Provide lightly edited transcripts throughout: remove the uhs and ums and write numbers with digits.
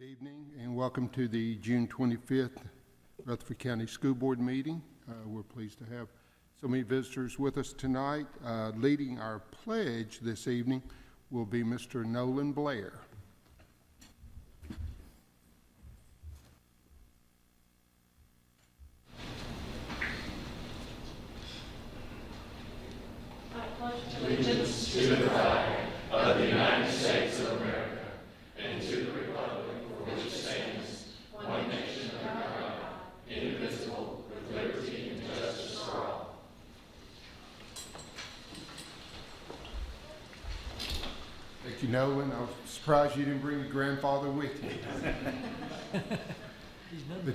Good evening and welcome to the June 25th Rutherford County School Board meeting. We're pleased to have so many visitors with us tonight. Leading our pledge this evening will be Mr. Nolan Blair. Allegiance to the flag of the United States of America and to the republic for which it stands, one nation under God, indivisible, with liberty and justice for all. Thank you, Nolan. I was surprised you didn't bring your grandfather with you. He's done that,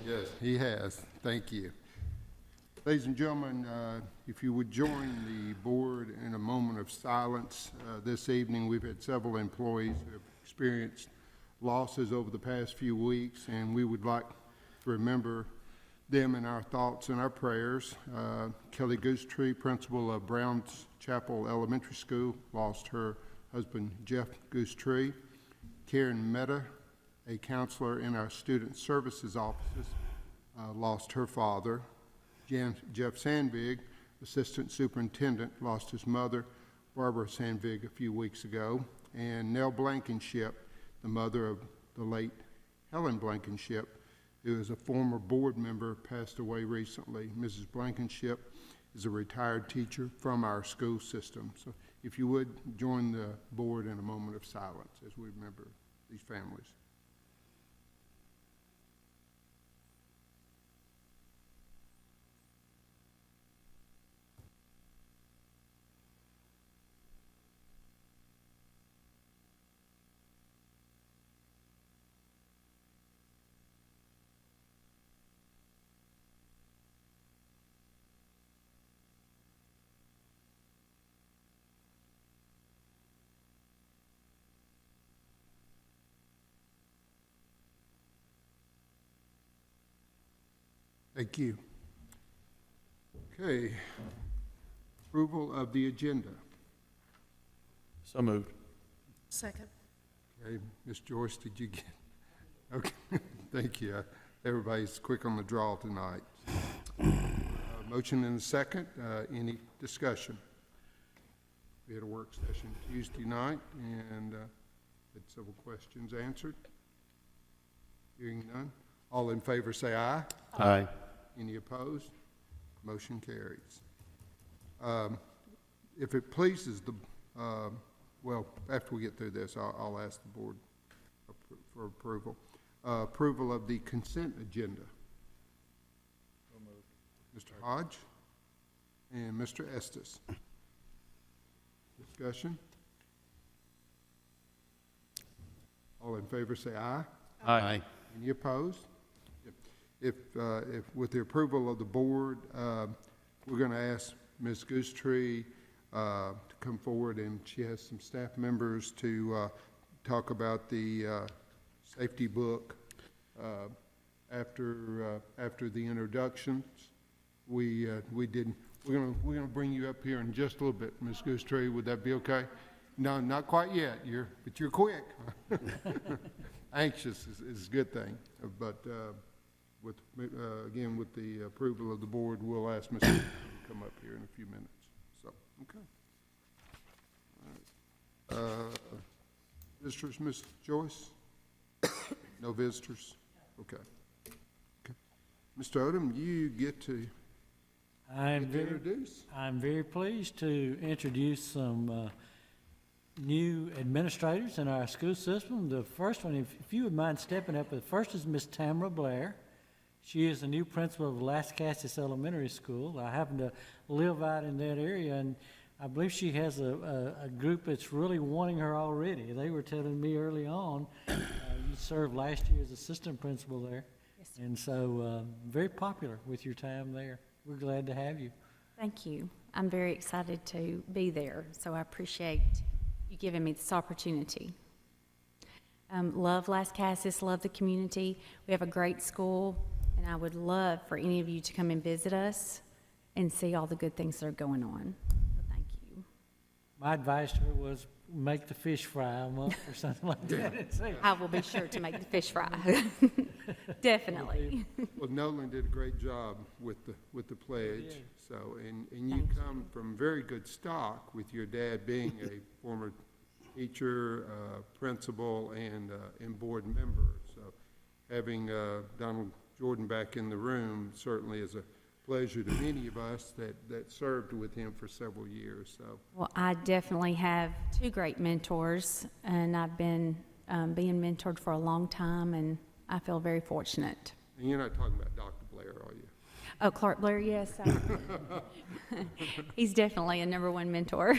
Yes, he has. Thank you. Ladies and gentlemen, if you would join the board in a moment of silence this evening. We've had several employees who have experienced losses over the past few weeks, and we would like to remember them in our thoughts and our prayers. Kelly Goosetree, principal of Browns Chapel Elementary School, lost her husband, Jeff Goosetree. Karen Mehta, a counselor in our student services offices, lost her father. Jeff Sandvig, assistant superintendent, lost his mother, Barbara Sandvig, a few weeks ago. And Nell Blankenship, the mother of the late Helen Blankenship, who is a former board member, passed away recently. Mrs. Blankenship is a retired teacher from our school system. So if you would, join the board in a moment of silence as we remember these families. Thank you. Okay. Approval of the agenda. So moved. Second. Okay, Ms. Joyce, did you get? Okay, thank you. Everybody's quick on the draw tonight. Motion and a second. Any discussion? We had a work session Tuesday night and had several questions answered. Hearing none. All in favor say aye. Aye. Any opposed? Motion carries. If it pleases the, well, after we get through this, I'll ask the board for approval. Approval of the consent agenda. Mr. Hodge and Mr. Estes. Discussion? All in favor say aye. Aye. Any opposed? If with the approval of the board, we're going to ask Ms. Goosetree to come forward, and she has some staff members to talk about the safety book after the introductions. We're going to bring you up here in just a little bit, Ms. Goosetree. Would that be okay? No, not quite yet. But you're quick. Anxious is a good thing, but. Again, with the approval of the board, we'll ask Mr. to come up here in a few minutes. So, okay. All right. Visitors, Ms. Joyce? No visitors? Okay. Mr. Odom, you get to introduce. I'm very pleased to introduce some new administrators in our school system. The first one, if you would mind stepping up, the first is Miss Tamara Blair. She is the new principal of Lascassas Elementary School. I happen to live out in that area, and I believe she has a group that's really wanting her already. They were telling me early on, you served last year as assistant principal there. Yes, sir. And so very popular with your time there. We're glad to have you. Thank you. I'm very excited to be there, so I appreciate you giving me this opportunity. Love Lascassas, love the community. We have a great school. And I would love for any of you to come and visit us and see all the good things that are going on. So thank you. my advice to her was make the fish fry a month or something like that. and see. I will be sure to make the fish fry. Definitely. Well, Nolan did a great job with the pledge. did. So, and you come from very good stock with your dad being a former teacher, principal, and board member. So having Donald Jordan back in the room certainly is a pleasure to many of us that served with him for several years. So Well, I definitely have two great mentors, and I've been being mentored for a long time, and I feel very fortunate. and you're not talking about Dr. Blair, are you? Oh, Clark Blair, yes. He's definitely a number one mentor.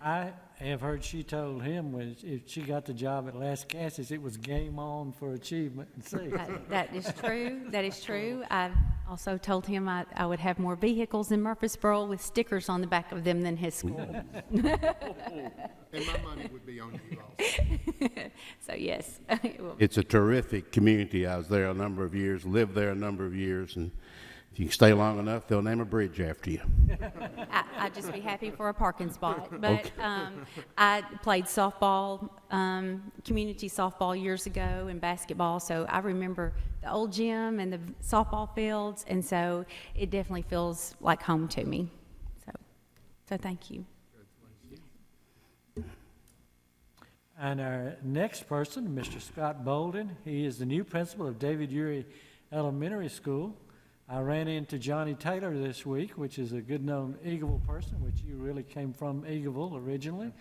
I have heard she told him when if she got the job at Las Casas, it was game on for achievement and see. That is true. That is true. I've also told him I would have more vehicles in Murfreesboro with stickers on the back of them than his school. And my money would be on you also. So, yes. it will. It's a terrific community. I was there a number of years, lived there a number of years, and if you can stay long enough, they'll name a bridge after you. I'd just be happy for a parking spot. But I played softball, community softball years ago, and basketball, so I remember the old gym and the softball fields, and so it definitely feels like home to me. So thank you. And our next person, Mr. Scott Bolden, he is the new principal of David Urey Elementary School. I ran into Johnny Taylor this week, which is a good-known Eagleville person, which you really came from Eagleville originally.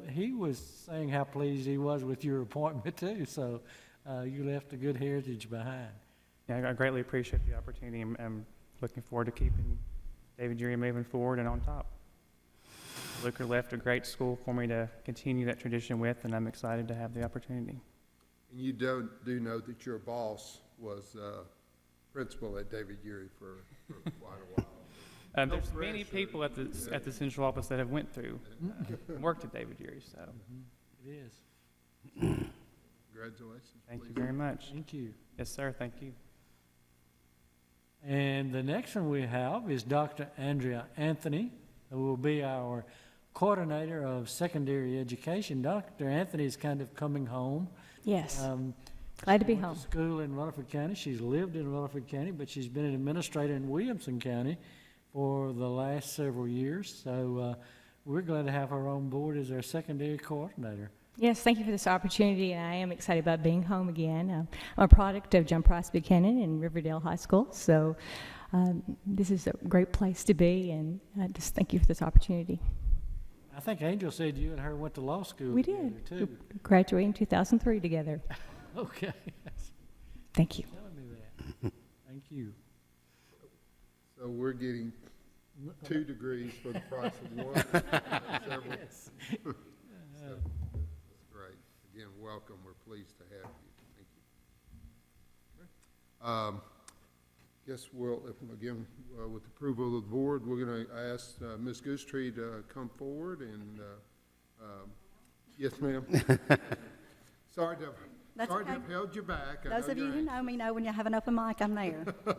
He was saying how pleased he was with your appointment, too, so you left a good heritage behind. Yeah, I greatly appreciate the opportunity. I'm looking forward to keeping David Urey moving forward and on top. Looker left a great school for me to continue that tradition with, and I'm excited to have the opportunity. And you do know that your boss was principal at David Urey for quite a while. There's many people at the central office that have went through, worked at David Urey, so It is. Congratulations. thank you please. very much. Thank you. Yes, sir, thank you. And the next one we have is Dr. Andrea Anthony, who will be our coordinator of secondary education. Dr. Anthony is kind of coming home. Yes, Um, glad to be Went home. to school in Rutherford County. She's lived in Rutherford County, but she's been an administrator in Williamson County for the last several years. So we're glad to have her on board as our secondary coordinator. Yes, thank you for this opportunity, and I am excited about being home again. I'm a product of John Price Buchanan and Riverdale High School, so this is a great place to be, and just thank you for this opportunity. I think Angel said you and her went to law school We together, did. too. We graduated in 2003 together. Okay. Thank you. Telling me that. Thank you. So we're getting 2 degrees for the price of one. Several. Yes. So, that's great. Again, welcome. We're pleased to have you. Thank you. Guess we'll, again, with approval of the board, we're going to ask Ms. Goosetree to come forward and, yes, ma'am. Sorry to That's have okay. held you back. I Those know of you you're who know me know when you have an open mic, I'm there. So,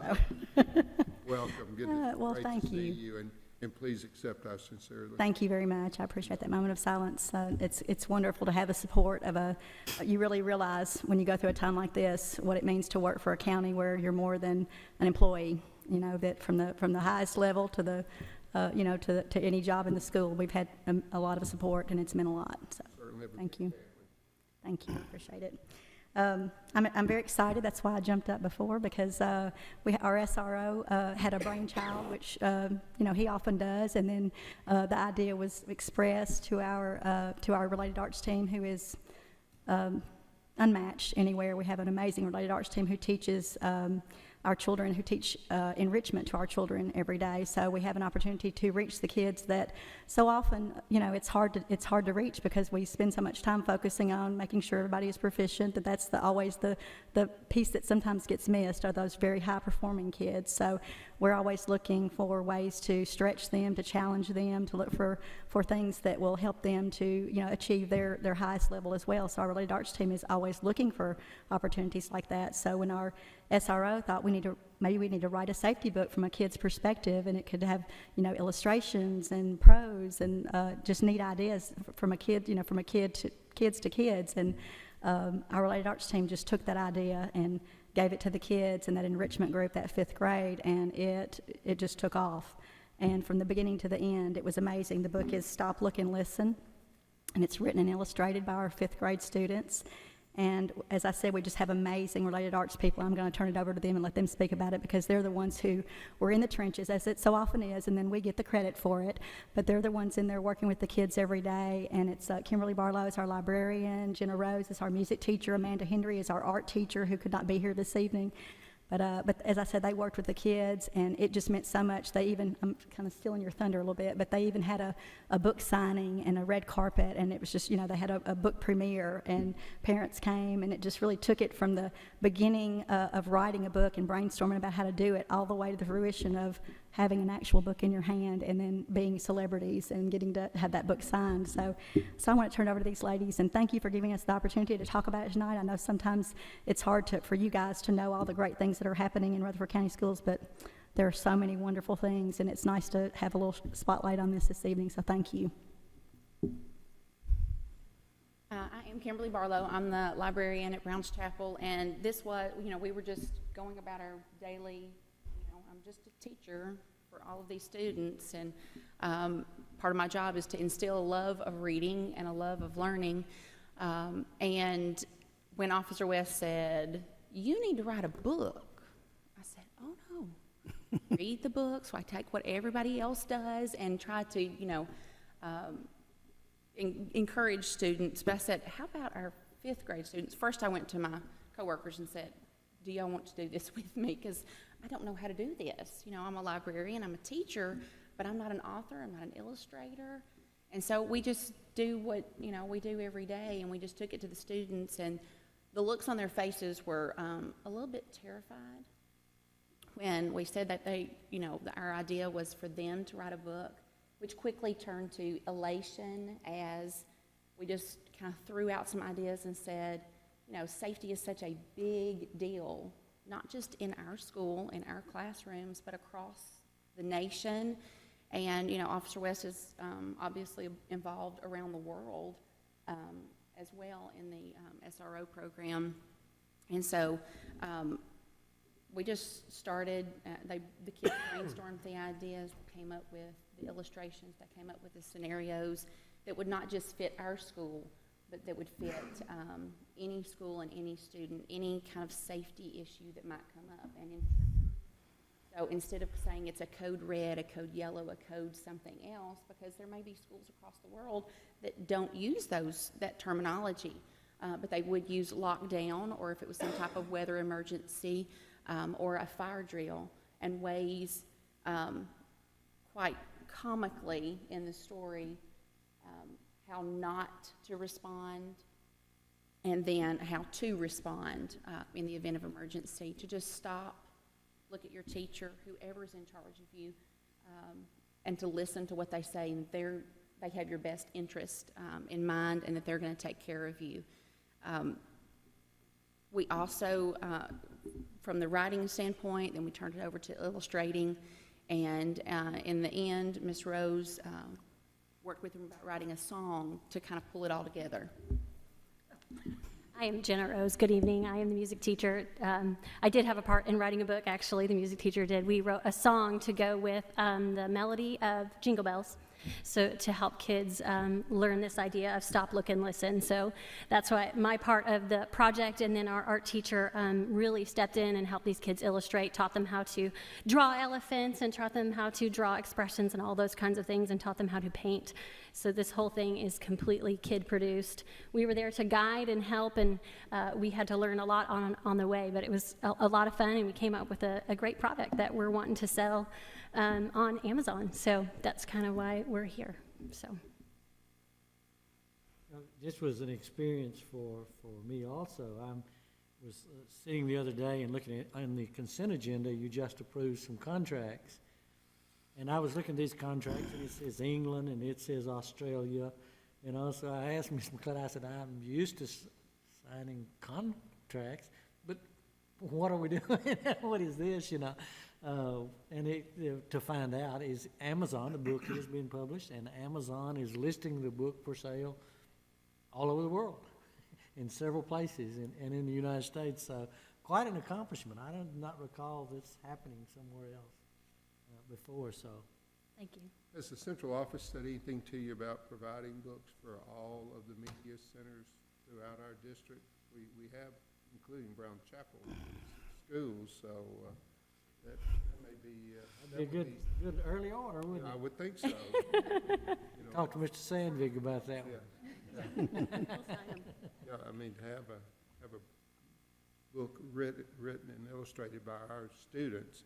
welcome. Good well, great thank to see you. you, and please accept us sincerely. Thank you very much. I appreciate that moment of silence. It's wonderful to have the support of you really realize when you go through a time like this, what it means to work for a county where you're more than an employee. You know, that from the highest level to the, to any job in the school, we've had a lot of support, and it's meant a lot. So, Certainly have a thank good you. Thank you. Appreciate it. I'm very excited. That's why I jumped up before, because our SRO had a brainchild, which he often does, and then the idea was expressed to our related arts team, who is unmatched anywhere. We have an amazing related arts team who teaches our children, who teach enrichment to our children every day. So we have an opportunity to reach the kids that so often, it's hard to reach, because we spend so much time focusing on making sure everybody is proficient, that's always the piece that sometimes gets missed, are those very high-performing kids. So we're always looking for ways to stretch them, to challenge them, to look for things that will help them to, achieve their highest level as well. So our related arts team is always looking for opportunities like that. So when our SRO thought maybe we need to write a safety book from a kid's perspective, and it could have, illustrations and prose and just neat ideas from a kid, from a kid to kids to kids. And our Related Arts team just took that idea and gave it to the kids in that enrichment group, that 5th grade, and it just took off. And from the beginning to the end, it was amazing. The book is Stop, Look, and Listen, and it's written and illustrated by our 5th grade students. And as I said, we just have amazing Related Arts people. I'm going to turn it over to them and let them speak about it, because they're the ones who were in the trenches, as it so often is, and then we get the credit for it. But they're the ones in there working with the kids every day. And it's Kimberly Barlow is our librarian, Jenna Rose is our music teacher, Amanda Henry is our art teacher, who could not be here this evening. But as I said, they worked with the kids, and it just meant so much. They even, I'm kind of stealing your thunder a little bit, but they even had a book signing and a red carpet, and it was just, they had a book premiere, and parents came, and it just really took it from the beginning of writing a book and brainstorming about how to do it, all the way to the fruition of having an actual book in your hand and then being celebrities and getting to have that book signed. So I want to turn it over to these ladies, and thank you for giving us the opportunity to talk about it tonight. I know sometimes it's hard for you guys to know all the great things that are happening in Rutherford County Schools, but there are so many wonderful things, and it's nice to have a little spotlight on this evening, so thank you. I am Kimberly Barlow. I'm the librarian at Browns Chapel, and this was, we were just going about our daily, I'm just a teacher for all of these students, and part of my job is to instill a love of reading and a love of learning. And when Officer West said, "You need to write a book," I said, "Oh no." Read the book, so I take what everybody else does and try to, encourage students. But I said, how about our 5th grade students? First, I went to my coworkers and said, do y'all want to do this with me? Because I don't know how to do this. I'm a librarian, I'm a teacher, but I'm not an author, I'm not an illustrator. And so we just do what, we do every day, and we just took it to the students, and the looks on their faces were a little bit terrified when we said that our idea was for them to write a book, which quickly turned to elation as we just kind of threw out some ideas and said, safety is such a big deal, not just in our school, in our classrooms, but across the nation. And, Officer West is obviously involved around the world as well in the SRO program. And so we just started, the kids brainstormed the ideas, came up with the illustrations, that came up with the scenarios that would not just fit our school, but that would fit any school and any student, any kind of safety issue that might come up. And so instead of saying it's a code red, a code yellow, a code something else, because there may be schools across the world that don't use that terminology, but they would use lockdown, or if it was some type of weather emergency, or a fire drill, and ways quite comically in the story how not to respond, and then how to respond in the event of emergency, to just stop, look at your teacher, whoever's in charge of you, and to listen to what they say, and they have your best interest in mind, and that they're going to take care of you. We also, from the writing standpoint, then we turned it over to illustrating, and in the end, Ms. Rose worked with them about writing a song to kind of pull it all together. I am Jenna Rose. Good evening. I am the music teacher. I did have a part in writing a book, actually. The music teacher did. We wrote a song to go with the melody of Jingle Bells, so to help kids learn this idea of stop, look, and listen. So that's why my part of the project, and then our art teacher really stepped in and helped these kids illustrate, taught them how to draw elephants, and taught them how to draw expressions and all those kinds of things, and taught them how to paint. So this whole thing is completely kid-produced. We were there to guide and help, and we had to learn a lot on the way, but it was a lot of fun, and we came up with a great product that we're wanting to sell on Amazon. So that's kind of why we're here. So this was an experience for me also. I was sitting the other day and looking at, on the consent agenda, you just approved some contracts. And I was looking at these contracts, and it says England, and it says Australia. So I asked Ms. McClellan, I said, I'm used to signing contracts, but what are we doing? What is this, you know? To find out is Amazon, the book is being published, and Amazon is listing the book for sale all over the world, in several places, and in the United States. So quite an accomplishment. I do not recall this happening somewhere else before, so. Thank you. Has the central office said anything to you about providing books for all of the media centers throughout our district? We have, including Brown Chapel schools, so that may be. That'd be a good early order, wouldn't I it? would think so. You know, Talk to Mr. Sandvig about that one. Yeah, I mean, to have a book written and illustrated by our students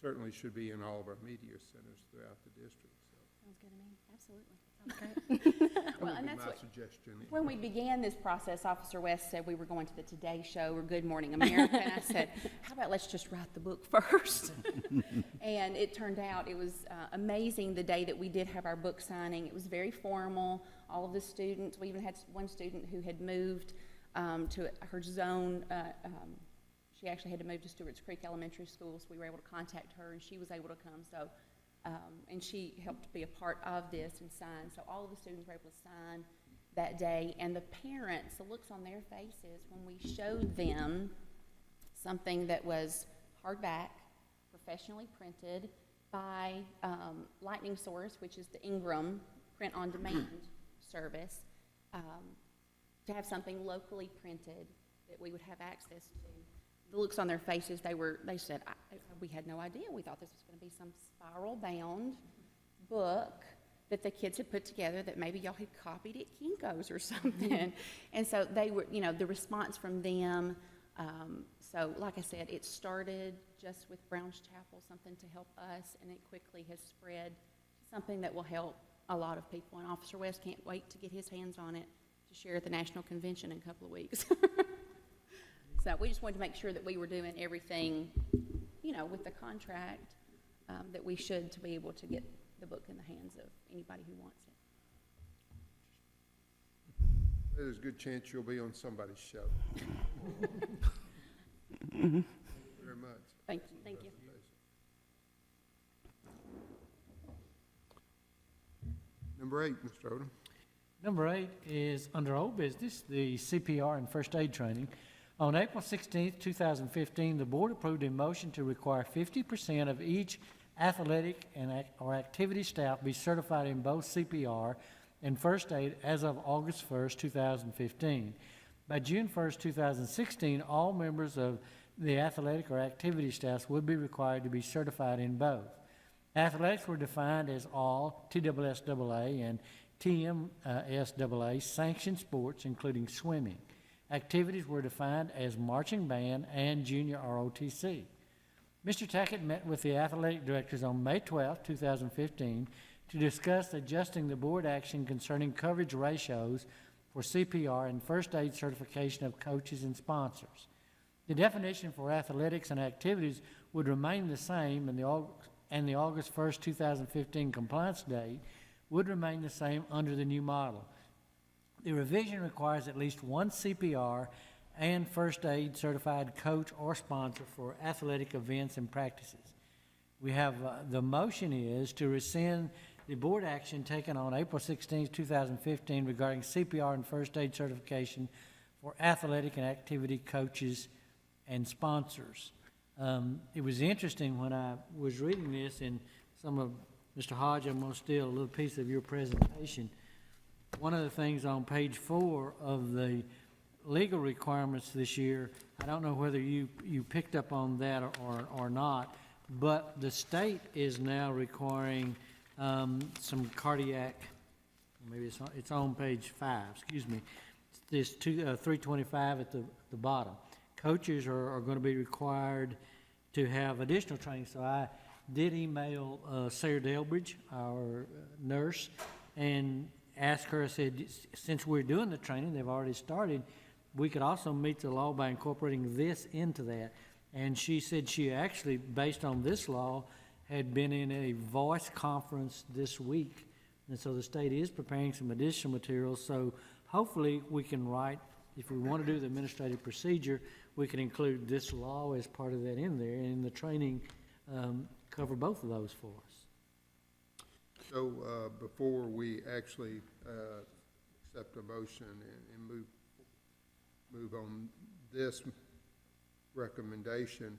certainly should be in all of our media centers throughout the district, so. Sounds good to me, absolutely. Sounds great. That Well, would and be that's my what, suggestion. when we began this process, Officer West said we were going to the Today Show or Good Morning America, and I said, how about let's just write the book first? And it turned out it was amazing the day that we did have our book signing. It was very formal. All of the students, we even had one student who had moved to her zone. She actually had to move to Stewart's Creek Elementary School, so we were able to contact her, and she was able to come. So, and she helped be a part of this and sign. So all of the students were able to sign that day, and the parents, the looks on their faces when we showed them something that was hardback, professionally printed by Lightning Source, which is the Ingram print-on-demand service, to have something locally printed that we would have access to. The looks on their faces, they said, we had no idea. We thought this was going to be some spiral-bound book that the kids had put together that maybe y'all had copied at Kinko's or something. And so they were, you know, the response from them. So like I said, it started just with Brown's Chapel, something to help us, and it quickly has spread to something that will help a lot of people. And Officer West can't wait to get his hands on it to share at the National Convention in a couple of weeks. So we just wanted to make sure that we were doing everything, you know, with the contract that we should to be able to get the book in the hands of anybody who wants it. There's a good chance you'll be on somebody's show. Thank you very much. Thank you. Thank you. Number 8, Mr. Odom. Number 8 is under old business, the CPR and first aid training. On April 16th, 2015, the board approved a motion to require 50% of each athletic or activity staff be certified in both CPR and first aid as of August 1st, 2015. By June 1st, 2016, all members of the athletic or activity staffs would be required to be certified in both. Athletics were defined as all TSSAA and TMSAA sanctioned sports, including swimming. Activities were defined as marching band and junior ROTC. Mr. Tackett met with the athletic directors on May 12, 2015, to discuss adjusting the board action concerning coverage ratios for CPR and first aid certification of coaches and sponsors. The definition for athletics and activities would remain the same, and the August 1st, 2015 compliance date would remain the same under the new model. The revision requires at least one CPR and first aid certified coach or sponsor for athletic events and practices. We have, the motion is to rescind the board action taken on April 16, 2015 regarding CPR and first aid certification for athletic and activity coaches and sponsors. It was interesting when I was reading this, and some of, Mr. Hodge, I'm going to steal a little piece of your presentation. One of the things on page 4 of the legal requirements this year, I don't know whether you picked up on that or not, but the state is now requiring some cardiac, maybe it's on page 5, excuse me, this 325 at the bottom. Coaches are going to be required to have additional training, so I did email Sarah Delbridge, our nurse, and asked her, I said, since we're doing the training, they've already started, we could also meet the law by incorporating this into that. And she said she actually, based on this law, had been in a voice conference this week. And so the state is preparing some additional materials. So hopefully we can write if we want to do the administrative procedure, we can include this law as part of that in there, and the training cover both of those for us. So, before we actually, accept a motion and move on this recommendation,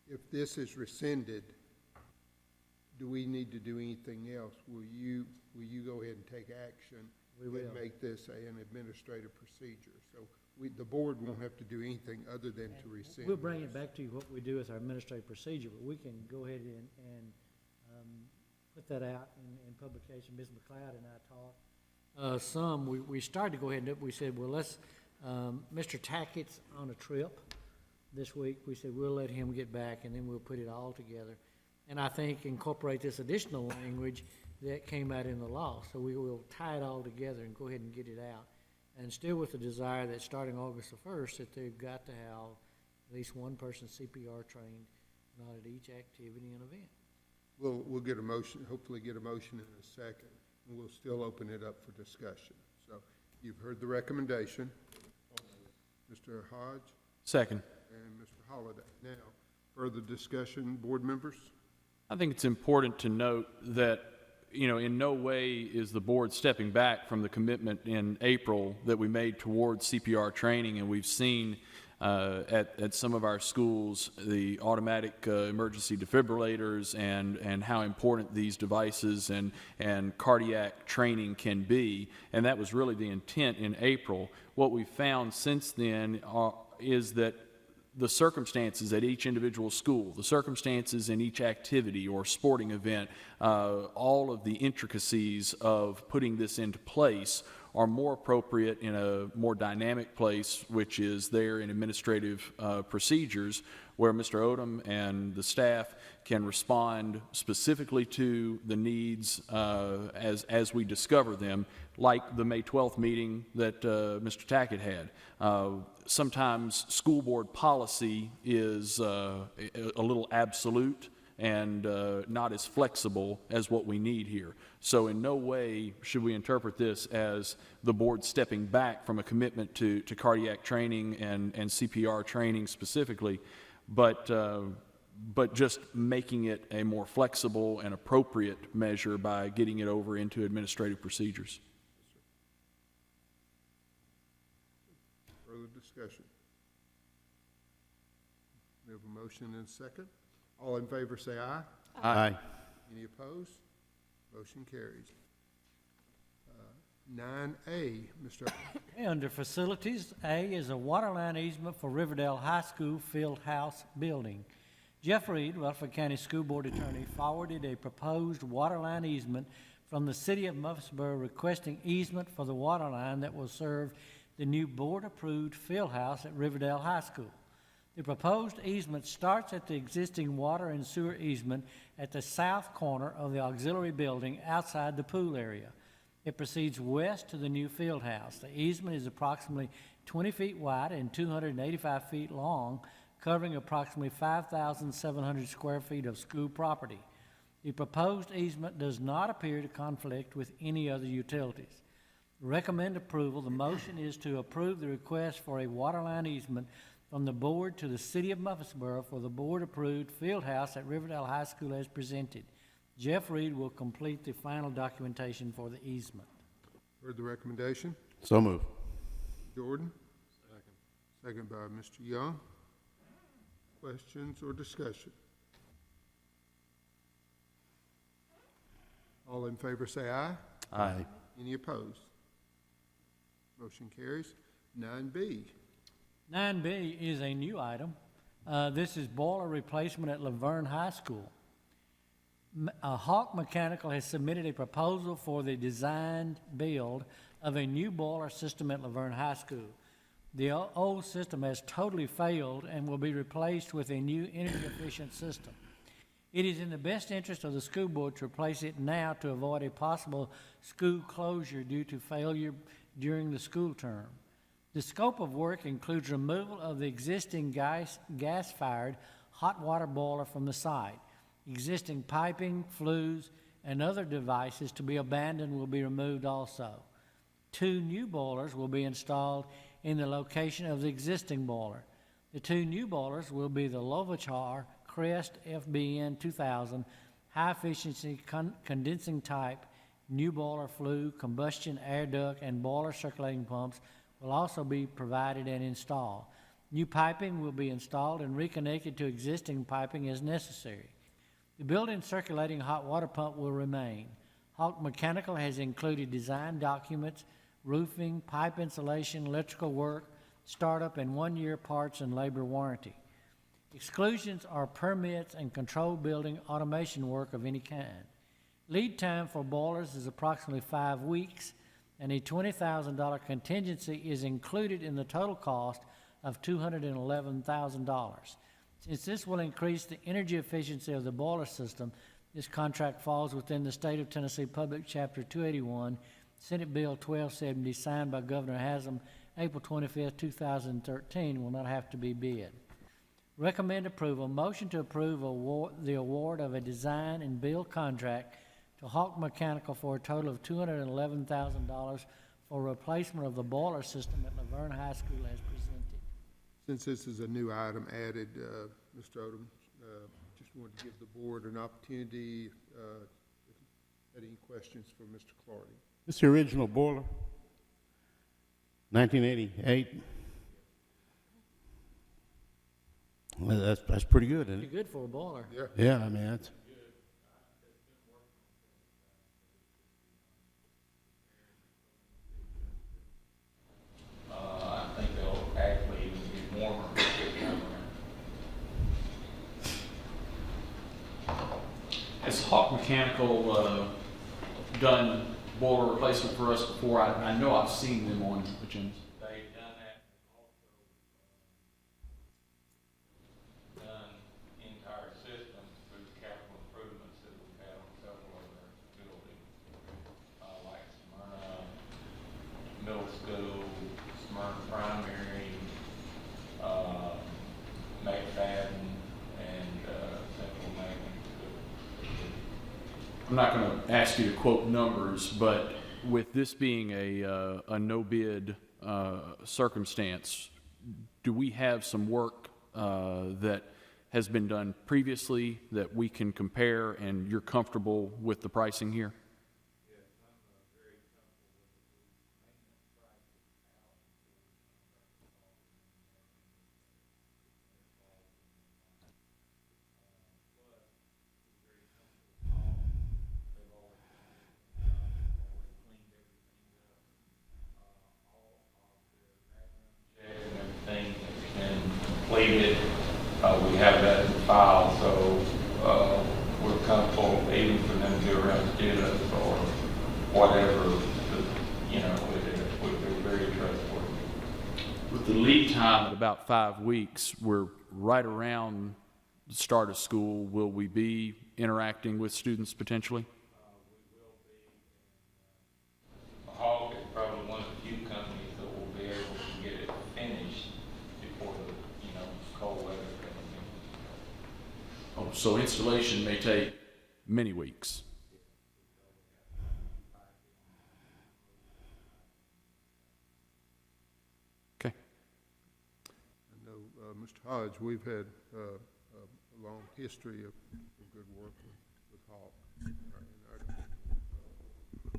if this is rescinded, do we need to do anything else? Will you go ahead and take action? We will. And make this an administrative procedure? So the board won't have to do anything other than to rescind. We'll bring it this. back to you what we do with our administrative procedure, but we can go ahead and put that out in publication. Ms. McLeod and I talked. We started to go ahead and do it. We said, well, let's, Mr. Tackett's on a trip this week. We said, we'll let him get back, and then we'll put it all together. And I think incorporate this additional language that came out in the law. So we will tie it all together and go ahead and get it out. And still with the desire that starting August the 1st, that they've got to have at least one person CPR trained, not at each activity and event. We'll get a motion, hopefully get a motion in a second, and we'll still open it up for discussion. So you've heard the recommendation. Mr. Hodge Second. and Mr. Holliday. Now, further discussion, board members? I think it's important to note that, in no way is the board stepping back from the commitment in April that we made towards CPR training, and we've seen at some of our schools the automatic emergency defibrillators and how important these devices and cardiac training can be, and that was really the intent in April. What we've found since then is that the circumstances at each individual school, the circumstances in each activity or sporting event, all of the intricacies of putting this into place are more appropriate in a more dynamic place, which is there in administrative procedures, where Mr. Odom and the staff can respond specifically to the needs as we discover them, like the May 12th meeting that Mr. Tackett had. Sometimes school board policy is a little absolute and not as flexible as what we need here. So in no way should we interpret this as the board stepping back from a commitment to cardiac training and CPR training specifically, but just making it a more flexible and appropriate measure by getting it over into administrative procedures. Further discussion? We have a motion and a second. All in favor say aye. Aye. Any opposed? Motion carries. 9A, Mr. Under facilities, A is a water line easement for Riverdale High School Field House building. Jeff Reed, Rutherford County School Board Attorney, forwarded a proposed water line easement from the city of Murfreesboro requesting easement for the water line that will serve the new board-approved field house at Riverdale High School. The proposed easement starts at the existing water and sewer easement at the south corner of the auxiliary building outside the pool area. It proceeds west to the new field house. The easement is approximately 20 feet wide and 285 feet long, covering approximately 5,700 square feet of school property. The proposed easement does not appear to conflict with any other utilities. Recommend approval. The motion is to approve the request for a waterline easement from the board to the city of Murfreesboro for the board-approved field house at Riverdale High School as presented. Jeff Reed will complete the final documentation for the easement. Heard the recommendation? So move. Jordan? Second by Mr. Young. Questions or discussion? All in favor say aye. Aye. Any opposed? Motion carries. 9B. 9B is a new item. This is boiler replacement at Laverne High School. Hawk Mechanical has submitted a proposal for the design build of a new boiler system at Laverne High School. The old system has totally failed and will be replaced with a new energy-efficient system. It is in the best interest of the school board to replace it now to avoid a possible school closure due to failure during the school term. The scope of work includes removal of the existing gas-fired hot water boiler from the site. Existing piping, flues, and other devices to be abandoned will be removed also. 2 new boilers will be installed in the location of the existing boiler. The 2 new boilers will be the Lovachar Crest FBN 2000 high-efficiency condensing type new boiler flue, combustion air duct, and boiler circulating pumps will also be provided and installed. New piping will be installed and reconnected to existing piping as necessary. The building circulating hot water pump will remain. Hawk Mechanical has included design documents, roofing, pipe insulation, electrical work, startup, and 1-year parts and labor warranty. Exclusions are permits and controlled building automation work of any kind. Lead time for boilers is approximately 5 weeks, and a $20,000 contingency is included in the total cost of $211,000. Since this will increase the energy efficiency of the boiler system, this contract falls within the State of Tennessee Public Chapter 281, Senate Bill 1270, signed by Governor Haslam April 25, 2013, will not have to be bid. Recommend approval. Motion to approve the award of a design and build contract to Hawk Mechanical for a total of $211,000 for replacement of the boiler system at Laverne High School as presented. Since this is a new item added, Mr. Odom, just wanted to give the board an opportunity, if had any questions for Mr. Clardy. This is the original boiler, 1988. Well, that's pretty good, isn't Pretty it? good for a boiler. Yeah. Yeah, I mean, that's, I think they'll actually even be warmer this time around. Has Hawk Mechanical done boiler replacement for us before? I know I've seen them on agendas. They've done that, also done entire systems through capital improvements that we've had on several of their buildings, like Smyrna Middle School, Smyrna Primary, McFadden, and Central Macon School. I'm not going to ask you to quote numbers, but with this being a no-bid circumstance, do we have some work that has been done previously that we can compare, and you're comfortable with the pricing here? And everything has been completed. We have that in file, so we're comfortable even for them to do around students or whatever, we're very trustworthy. With the lead time at about 5 weeks, we're right around the start of school. Will we be interacting with students potentially? Hawk is probably one of the few companies that will be able to get it finished before the, cold weather comes in. Oh, so installation may take many weeks. Okay. I know, Mr. Hodge, we've had a long history of good work with Hawk. And I think, we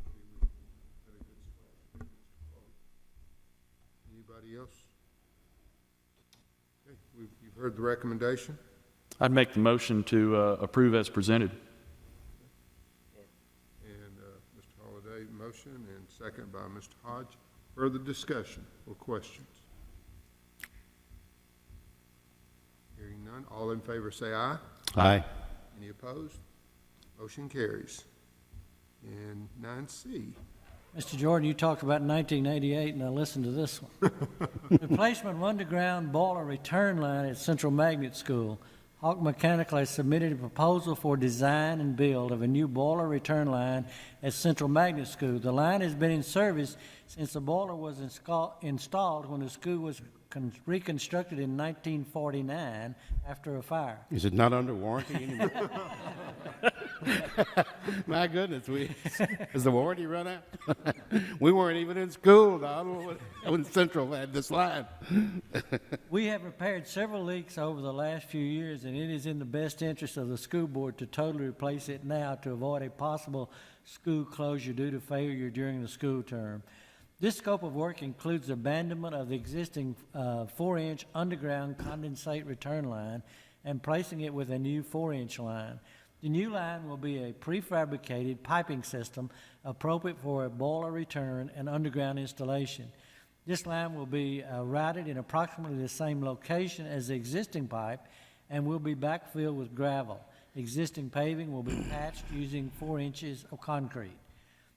had a good splash with Mr. Clardy. Anybody else? Okay, you've heard the recommendation. I'd make the motion to approve as presented. And Mr. Holliday, motion, and second by Mr. Hodge. Further discussion or questions? Hearing none, all in favor say aye. aye. Any opposed? Motion carries. And 9C. Mr. Jordan, you talked about 1988, and I listened to this one. Replacement of underground boiler return line at Central Magnet School. Hawk Mechanical has submitted a proposal for design and build of a new boiler return line at Central Magnet School. The line has been in service since the boiler was installed when the school was reconstructed in 1949 after a fire. Is it not under warranty anymore? My goodness, has the warranty run out? We weren't even in school, Donald, when Central had this line. We have repaired several leaks over the last few years, and it is in the best interest of the school board to totally replace it now to avoid a possible school closure due to failure during the school term. This scope of work includes abandonment of the existing 4-inch underground condensate return line and placing it with a new 4-inch line. The new line will be a prefabricated piping system appropriate for a boiler return and underground installation. This line will be routed in approximately the same location as the existing pipe and will be backfilled with gravel. Existing paving will be patched using 4 inches of concrete.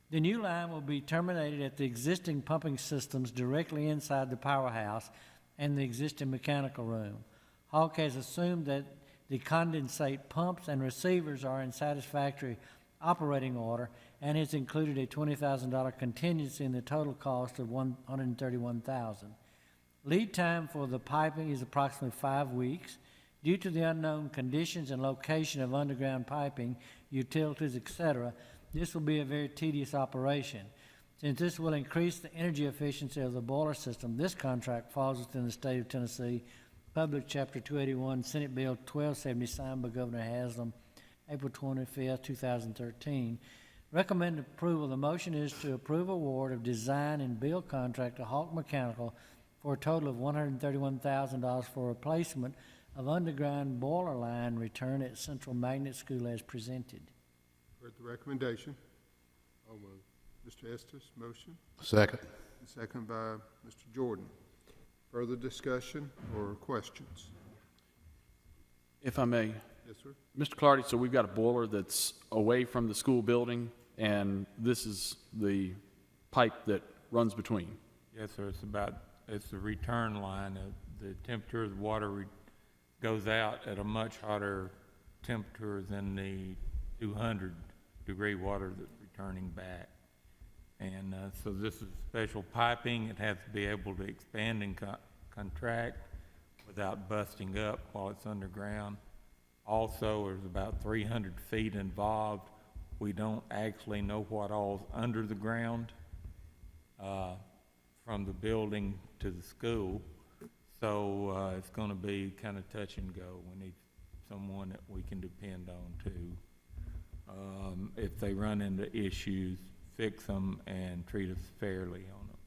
The new line will be terminated at the existing pumping systems directly inside the powerhouse and the existing mechanical room. Hawk has assumed that the condensate pumps and receivers are in satisfactory operating order and has included a $20,000 contingency in the total cost of $131,000. Lead time for the piping is approximately 5 weeks. Due to the unknown conditions and location of underground piping, utilities, etc., this will be a very tedious operation. Since this will increase the energy efficiency of the boiler system, this contract falls within the state of Tennessee Public Chapter 281, Senate Bill 1270, signed by Governor Haslam, April 25, 2013. Recommended approval. The motion is to approve award of design and build contract to Hawk Mechanical for a total of $131,000 for replacement of underground boiler line return at Central Magnet School as presented. Heard the recommendation. Mr. Estes, motion. Second. Second by Mr. Jordan. Further discussion or questions? If I may, Yes, sir. Mr. Clardy, so we've got a boiler that's away from the school building, and this is the pipe that runs between. Yes, sir. It's the return line. The temperature of the water goes out at a much hotter temperature than the 200-degree water that's returning back. And so this is special piping. It has to be able to expand and contract without busting up while it's underground. Also, there's about 300 feet involved. We don't actually know what all's under the ground from the building to the school. So it's going to be kind of touch and go. We need someone that we can depend on to, if they run into issues, fix them and treat us fairly on them.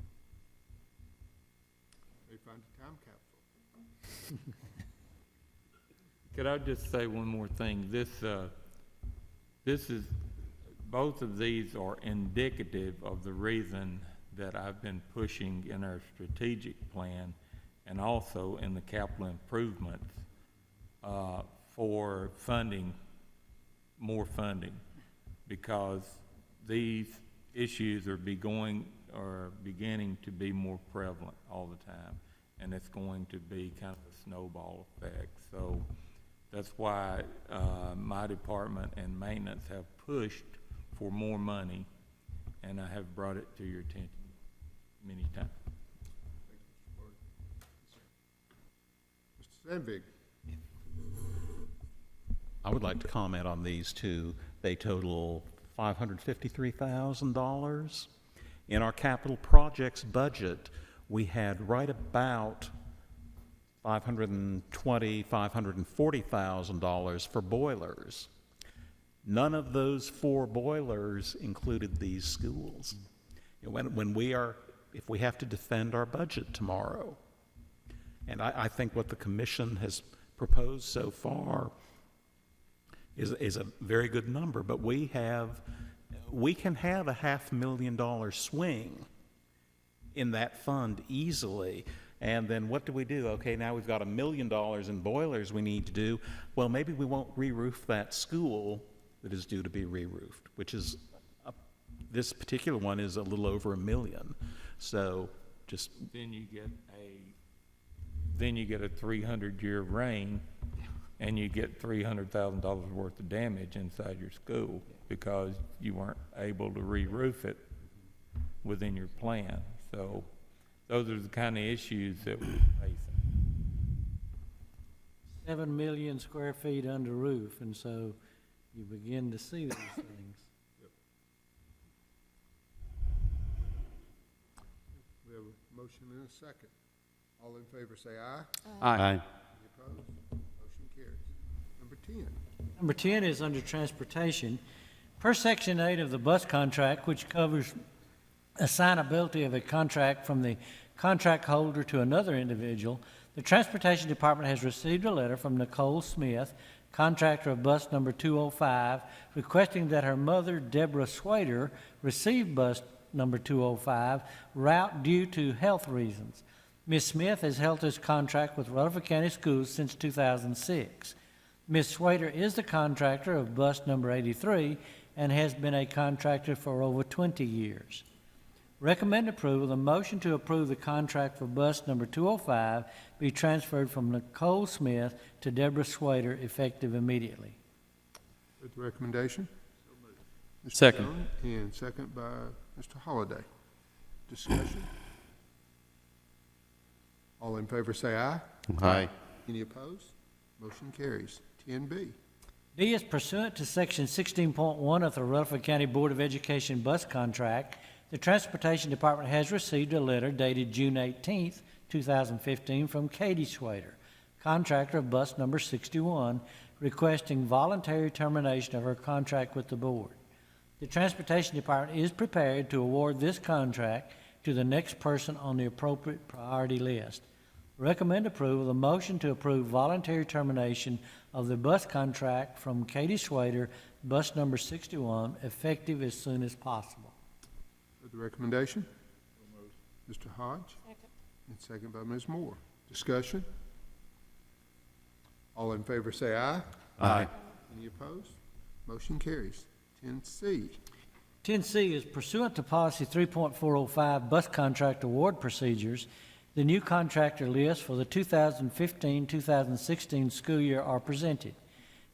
They find a time capsule. Could I just say one more thing? This is, both of these are indicative of the reason that I've been pushing in our strategic plan and also in the capital improvements for funding, more funding, because these issues are beginning to be more prevalent all the time, and it's going to be kind of a snowball effect. So that's why my department and maintenance have pushed for more money, and I have brought it to your attention many times. Mr. Sandvig. I would like to comment on these two. They total $553,000. In our capital projects budget, we had right about $540,000 for boilers. None of those 4 boilers included these schools. If we have to defend our budget tomorrow, and I think what the commission has proposed so far is a very good number, but we can have a $500,000 swing in that fund easily. And then what do? Okay, now we've got $1 million in boilers we need to do. Well, maybe we won't re-roof that school that is due to be re-roofed, which is, this particular one is a little over $1 million. So just. Then you get a 300-year rain, and you get $300,000 worth of damage inside your school because you weren't able to re-roof it within your plan. So those are the kind of issues that we're facing. 7 million square feet under roof, and so you begin to see those things. We have a motion and a second. All in favor say aye. Aye. Any opposed? Motion carries. Number 10. Number 10 is under transportation. Per Section 8 of the bus contract, which covers assignability of a contract from the contract holder to another individual, the Transportation Department has received a letter from Nicole Smith, contractor of bus number 205, requesting that her mother, Deborah Swader, receive bus number 205 route due to health reasons. Ms. Smith has held this contract with Rutherford County Schools since 2006. Ms. Swader is the contractor of bus number 83 and has been a contractor for over 20 years. Recommend approval. The motion to approve the contract for bus number 205 be transferred from Nicole Smith to Deborah Swader effective immediately. With the recommendation? Mr. Second. Jones, and second by Mr. Holliday. Discussion? All in favor say aye. Aye. Any opposed? Motion carries. 10B. D is pursuant to Section 16.1 of the Rutherford County Board of Education bus contract. The Transportation Department has received a letter dated June 18, 2015, from Katie Swader, contractor of bus number 61, requesting voluntary termination of her contract with the board. The Transportation Department is prepared to award this contract to the next person on the appropriate priority list. Recommend approval of the motion to approve voluntary termination of the bus contract from Katie Swader, bus number 61, effective as soon as possible. With the recommendation? Mr. Hodge? Second. And second by Ms. Moore. Discussion? All in favor say aye. Aye. Any opposed? Motion carries. 10C. 10C is pursuant to Policy 3.405 Bus Contract Award Procedures. The new contractor lists for the 2015-2016 school year are presented.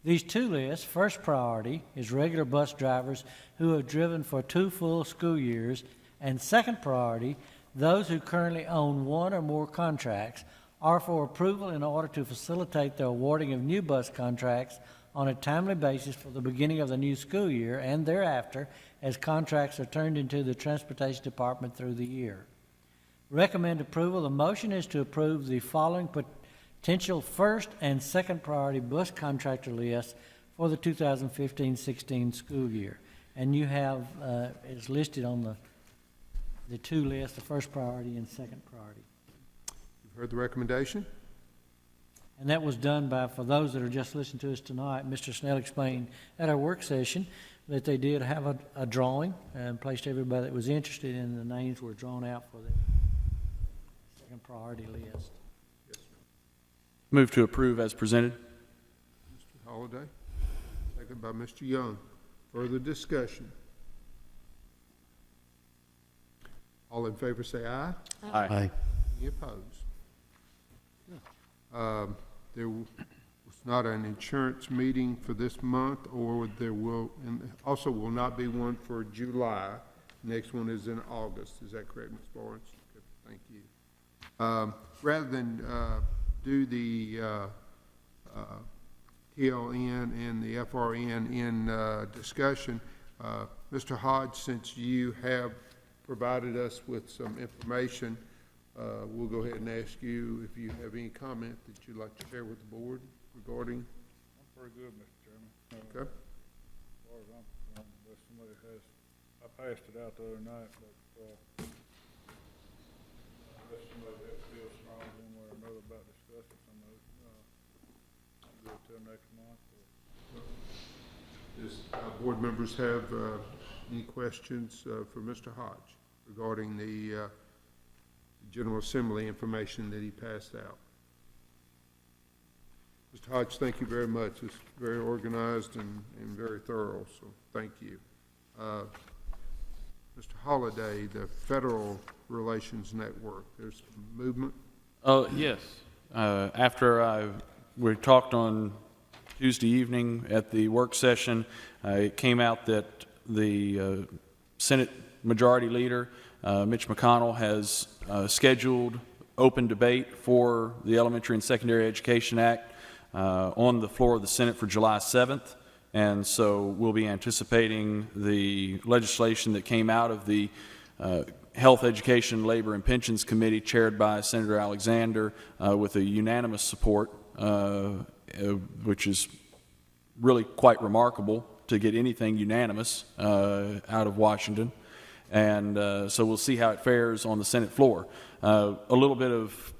These two lists, first priority is regular bus drivers who have driven for 2 full school years, and second priority, those who currently own 1 or more contracts, are for approval in order to facilitate the awarding of new bus contracts on a timely basis for the beginning of the new school year and thereafter as contracts are turned into the Transportation Department through the year. Recommend approval. The motion is to approve the following potential first and second priority bus contractor list for the 2015-16 school year. And you have, it's listed on the two lists, the first priority and second priority. You've heard the recommendation? And that was done by, for those that are just listening to us tonight, Mr. Snell explained at our work session that they did have a drawing and placed everybody that was interested in, the names were drawn out for the second priority list. Move to approve as presented. Mr. Holliday, second by Mr. Young. Further discussion? All in favor say aye. Aye. Any opposed? There was not an insurance meeting for this month, or there will, and also will not be one for July. Next one is in August. Is that correct, Ms. Lawrence? Okay, thank you. Rather than do the TLN and the FRN in discussion, Mr. Hodge, since you have provided us with some information, we'll go ahead and ask you if you have any comment that you'd like to share with the board regarding. I'm pretty good, Mr. Chairman. Okay. As far as I'm concerned, unless somebody has, I passed it out the other night, but, unless somebody else feels strong one way or another about discussing some of it, I'll go till next month. Does board members have any questions for Mr. Hodge regarding the General Assembly information that he passed out? Mr. Hodge, thank you very much. It's very organized and very thorough, so thank you. Mr. Holliday, the Federal Relations Network, there's movement? Yes. After we talked on Tuesday evening at the work session, it came out that the Senate Majority Leader, Mitch McConnell, has scheduled open debate for the Elementary and Secondary Education Act on the floor of the Senate for July 7th. And so we'll be anticipating the legislation that came out of the Health, Education, Labor, and Pensions Committee chaired by Senator Alexander with a unanimous support, which is really quite remarkable to get anything unanimous out of Washington. And so we'll see how it fares on the Senate floor. A little bit of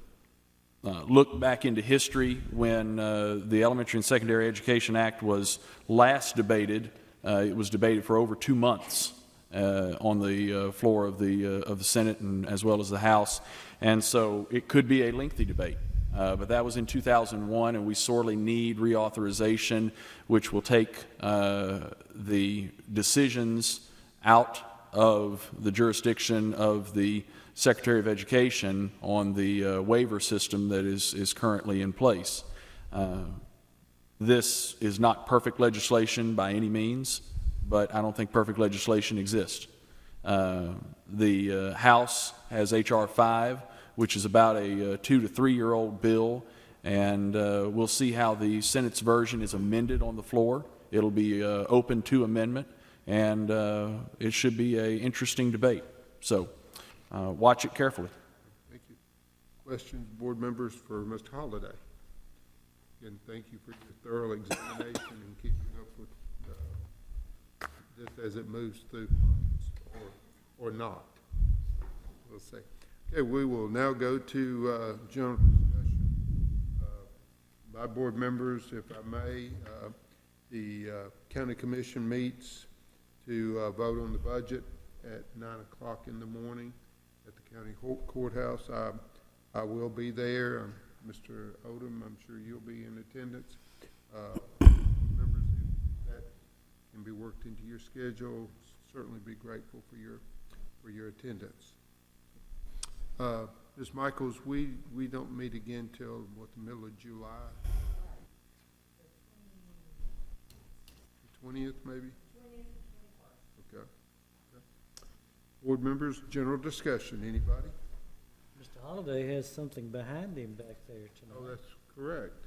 look back into history when the Elementary and Secondary Education Act was last debated. It was debated for over 2 months on the floor of the Senate and as well as the House, and so it could be a lengthy debate. But that was in 2001, and we sorely need reauthorization, which will take the decisions out of the jurisdiction of the Secretary of Education on the waiver system that is currently in place. This is not perfect legislation by any means, but I don't think perfect legislation exists. The House has H.R. 5, which is about a 2 to 3 year old bill, and we'll see how the Senate's version is amended on the floor. It'll be open to amendment, and it should be an interesting debate. So watch it carefully. Thank you. Questions, board members, for Mr. Holliday? Again, thank you for your thorough examination and keeping up with this as it moves through, or not. We'll see. Okay, we will now go to general discussion by board members, if I may. The county commission meets to vote on the budget at 9 o'clock in the morning at the county courthouse. I will be there. Mr. Odom, I'm sure you'll be in attendance. Members, if that can be worked into your schedule, certainly be grateful for your attendance. Ms. Michaels, we don't meet again till what, the middle of July? The 20th, maybe? 20th. Okay. Board members, general discussion. Anybody? Mr. Holliday has something behind him back there tonight. Oh, that's correct.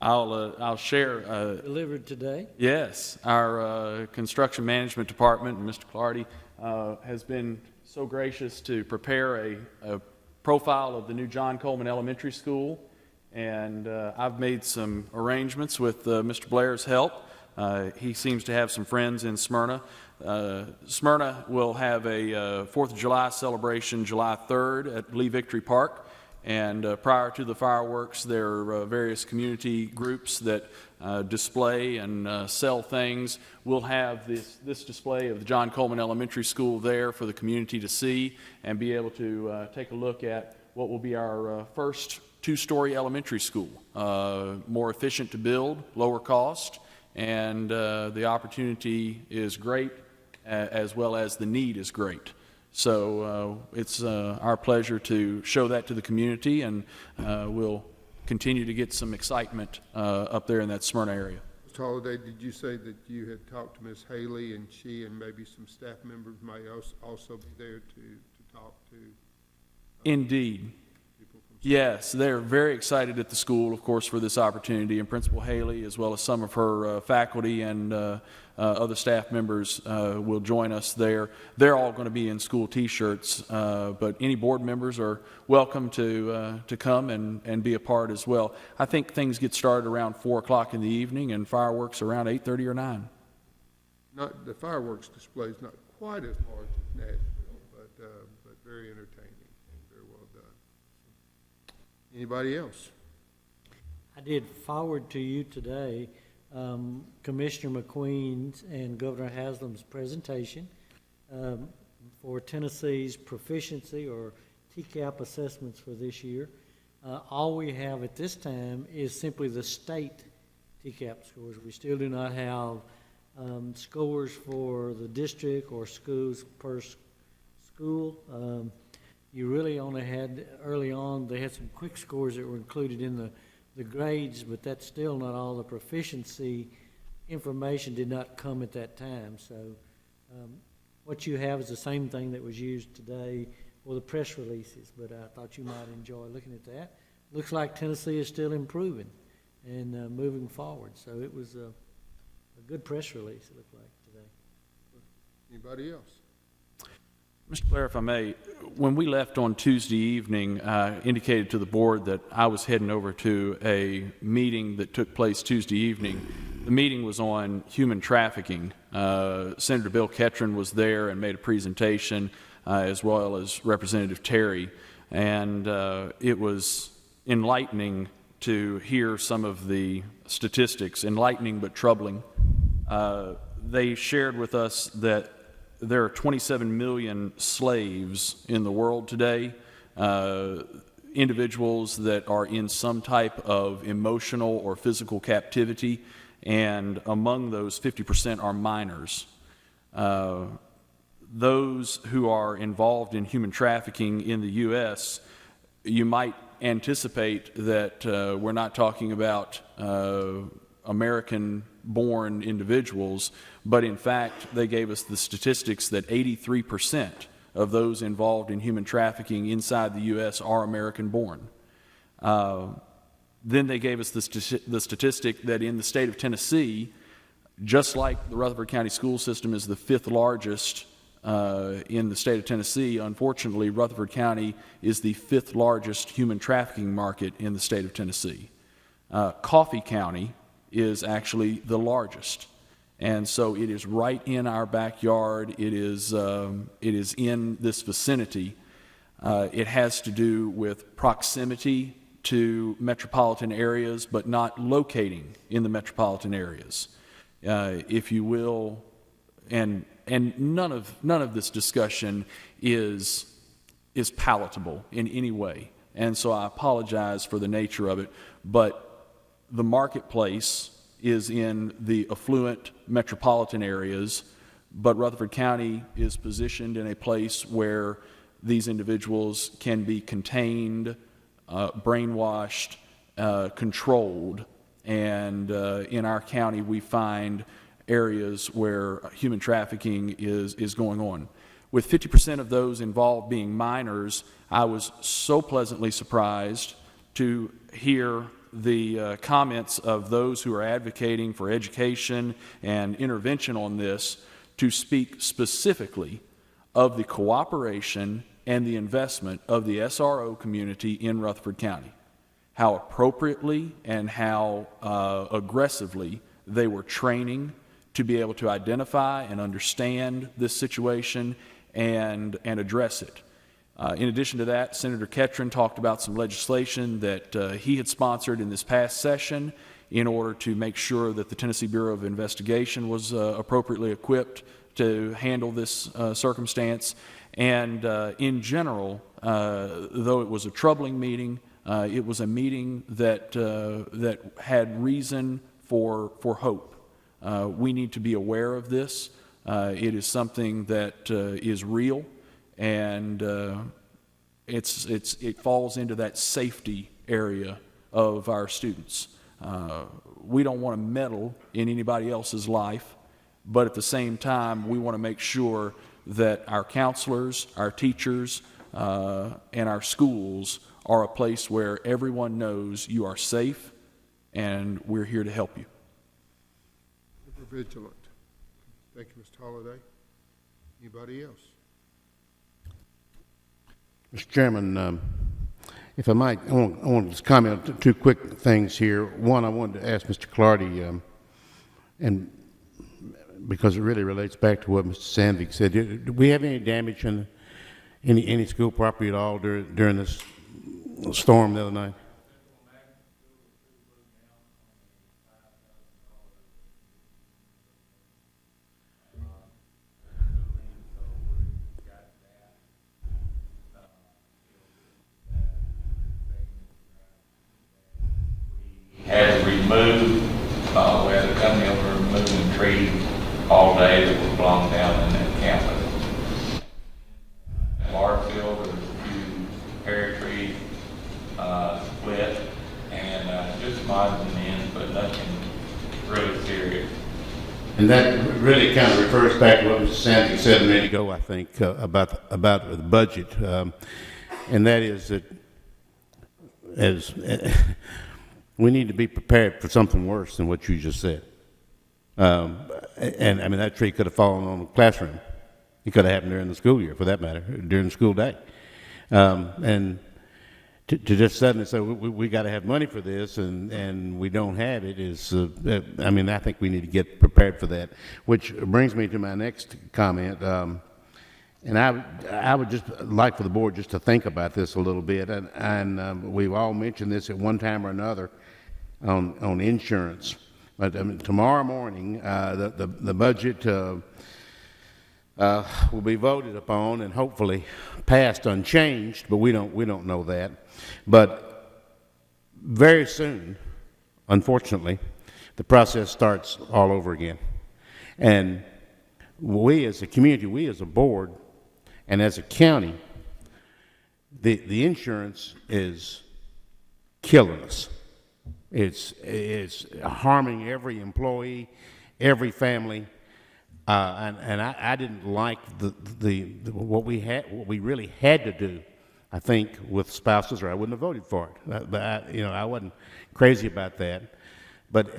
I'll share. Delivered today? Yes, our construction management department, and Mr. Clardy, has been so gracious to prepare a profile of the new John Coleman Elementary School, and I've made some arrangements with Mr. Blair's help. He seems to have some friends in Smyrna. Smyrna will have a 4th of July celebration July 3rd at Lee Victory Park. And prior to the fireworks, there are various community groups that display and sell things. We'll have this display of the John Coleman Elementary School there for the community to see and be able to take a look at what will be our first 2-story elementary school. More efficient to build, lower cost, and the opportunity is great as well as the need is great. So it's our pleasure to show that to the community, and we'll continue to get some excitement up there in that Smyrna area. Mr. Holliday, did you say that you had talked to Ms. Haley, and she and maybe some staff members may also be there to talk to? Indeed. Yes, they're very excited at the school, of course, for this opportunity, and Principal Haley, as well as some of her faculty and other staff members will join us there. They're all going to be in school T-shirts, but any board members are welcome to come and be a part as well. I think things get started around 4 o'clock in the evening, and fireworks around 8:30 or 9. Not the fireworks display is not quite as large as Nashville, but very entertaining and very well done. Anybody else? I did forward to you today Commissioner McQueen's and Governor Haslam's presentation for Tennessee's proficiency or TCAP assessments for this year. All we have at this time is simply the state TCAP scores. We still do not have scores for the district or schools per school. You really only had, early on, they had some quick scores that were included in the grades, but that's still not all. The proficiency information did not come at that time. So what you have is the same thing that was used today for the press releases, but I thought you might enjoy looking at that. Looks like Tennessee is still improving and moving forward. So it was good press release, it looked like today. Anybody else? Mr. Blair, if I may, when we left on Tuesday evening, I indicated to the board that I was heading over to a meeting that took place Tuesday evening. The meeting was on human trafficking. Senator Bill Ketron was there and made a presentation, as well as Representative Terry. And it was enlightening to hear some of the statistics, enlightening but troubling. They shared with us that there are 27 million slaves in the world today, individuals that are in some type of emotional or physical captivity, and among those, 50% are minors. Those who are involved in human trafficking in the U.S., you might anticipate that we're not talking about American-born individuals, but in fact, they gave us the statistics that 83% of those involved in human trafficking inside the U.S. are American-born. Then they gave us the statistic that in the state of Tennessee, just like the Rutherford County school system is the 5th largest in the state of Tennessee, unfortunately, Rutherford County is the 5th largest human trafficking market in the state of Tennessee. Coffee County is actually the largest. And so it is right in our backyard. It is in this vicinity. It has to do with proximity to metropolitan areas, but not locating in the metropolitan areas, if you will. And none of this discussion is palatable in any way. And so I apologize for the nature of it, but the marketplace is in the affluent metropolitan areas, but Rutherford County is positioned in a place where these individuals can be contained, brainwashed, controlled, and in our county we find areas where human trafficking is going on. With 50% of those involved being minors, I was so pleasantly surprised to hear the comments of those who are advocating for education and intervention on this to speak specifically of the cooperation and the investment of the SRO community in Rutherford County, how appropriately and how aggressively they were training to be able to identify and understand this situation and address it. In addition to that, Senator Ketron talked about some legislation that he had sponsored in this past session in order to make sure that the Tennessee Bureau of Investigation was appropriately equipped to handle this circumstance. And in general, though it was a troubling meeting, it was a meeting that had reason for hope. We need to be aware of this. It is something that is real, and it falls into that safety area of our students. We don't want to meddle in anybody else's life, but at the same time, we want to make sure that our counselors, our teachers, and our schools are a place where everyone knows you are safe, and we're here to help you. Super vigilant. Thank you, Mr. Holliday. Anybody else? Mr. Chairman, if I might, I want to just comment on two quick things here. One, I wanted to ask Mr. Clardy, and because it really relates back to what Mr. Sandvik said, do we have any damage in any school property at all during this storm the other night? Had to remove, we had a company over removing trees all day that were blown down in that campus. Barfield, there was a few pear trees split, and just odds and ends, but nothing really serious. And that really kind of refers back to what Mr. Sandvik said a minute ago, I think, about the budget, and that is that as we need to be prepared for something worse than what you just said. And I mean, that tree could have fallen on the classroom. It could have happened during the school year, for that matter, during the school day. And to just suddenly say, we got to have money for this, and we don't have it is, I mean, I think we need to get prepared for that. Which brings me to my next comment. And I would just like for the board just to think about this a little bit. And we've all mentioned this at one time or another on insurance. But I mean, tomorrow morning, the budget will be voted upon and hopefully passed unchanged, but we don't know that. But very soon, unfortunately, the process starts all over again. And we as a community, we as a board, and as a county, the insurance is killing us. It's harming every employee, every family. And I didn't like what we really had to do, I think, with spouses, or I wouldn't have voted for it. But I wasn't crazy about that. But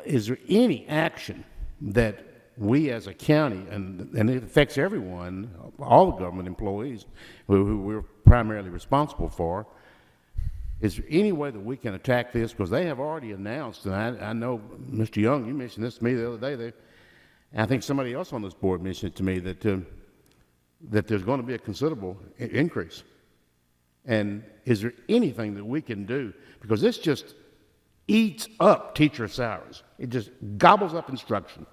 is there any action that we as a county, and it affects everyone, all the government employees who we're primarily responsible for, is there any way that we can attack this? Because they have already announced, and I know, Mr. Young, you mentioned this to me the other day, and I think somebody else on this board mentioned it to me, that there's going to be a considerable increase. And is there anything that we can do? Because this just eats up teacher salaries. It just gobbles up instruction.